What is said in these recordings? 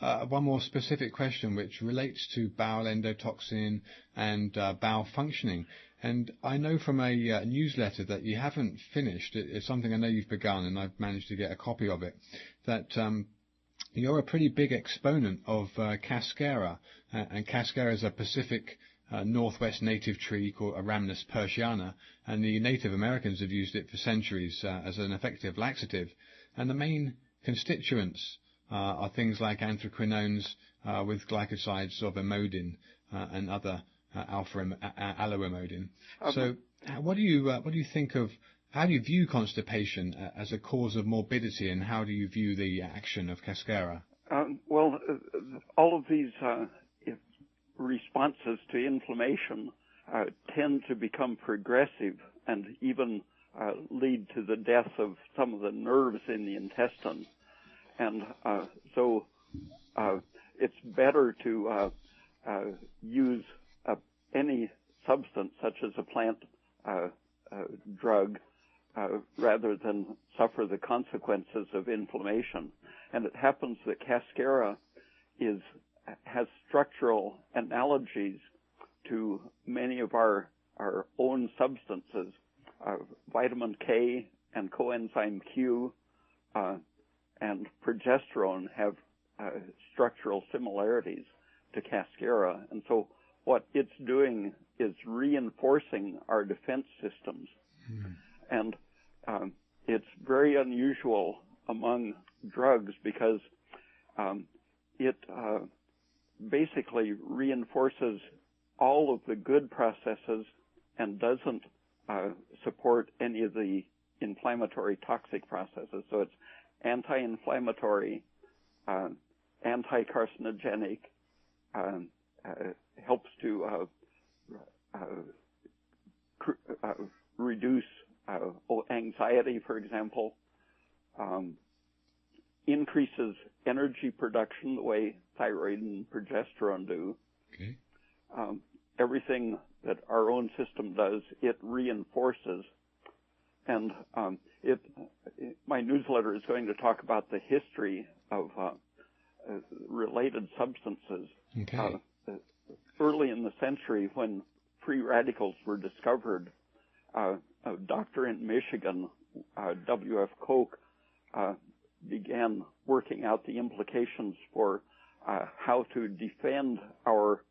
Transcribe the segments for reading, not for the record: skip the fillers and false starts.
one more specific question which relates to bowel endotoxin and bowel functioning. And I know from a newsletter that you haven't finished. It's something I know you've begun, and I've managed to get a copy of it, that you're a pretty big exponent of Cascara. And Cascara is a Pacific Northwest native tree called Rhamnus persiana, and the Native Americans have used it for centuries as an effective laxative. And the main constituents are things like anthraquinones with glycosides of amodin and other alpha-aloamodin. So, what do you think of? How do you view constipation as a cause of morbidity, and how do you view the action of Cascara? All of these responses to inflammation tend to become progressive and even lead to the death of some of the nerves in the intestine. And so it's better to use any substance, such as a plant drug, rather than suffer the consequences of inflammation. And it happens that Cascara has structural analogies to many of our own substances. Vitamin K and coenzyme Q and progesterone have structural similarities to Cascara. And so what it's doing is reinforcing our defense systems. And it's very unusual among drugs because it basically reinforces all of the good processes and doesn't support any of the inflammatory toxic processes. So it's anti-inflammatory, anti-carcinogenic, helps to reduce anxiety, for example, increases energy production the way thyroid and progesterone do. Okay. Everything that our own system does, it reinforces. And my newsletter is going to talk about the history of related substances. Okay. Early in the century, when free radicals were discovered, a doctor in Michigan, W.F. Koch, began working out the implications for how to defend our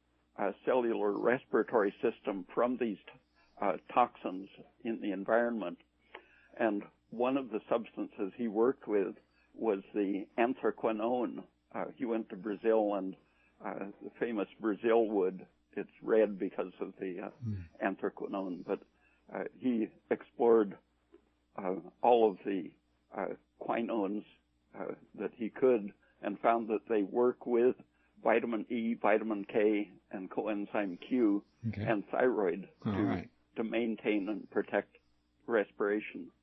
cellular respiratory system from these toxins in the environment. And one of the substances he worked with was the anthraquinone. He went to Brazil, and the famous Brazil wood, it's red because of the anthraquinone, but he explored all of the quinones that he could and found that they work with vitamin E, vitamin K, and coenzyme Q and thyroid to maintain and protect respiration.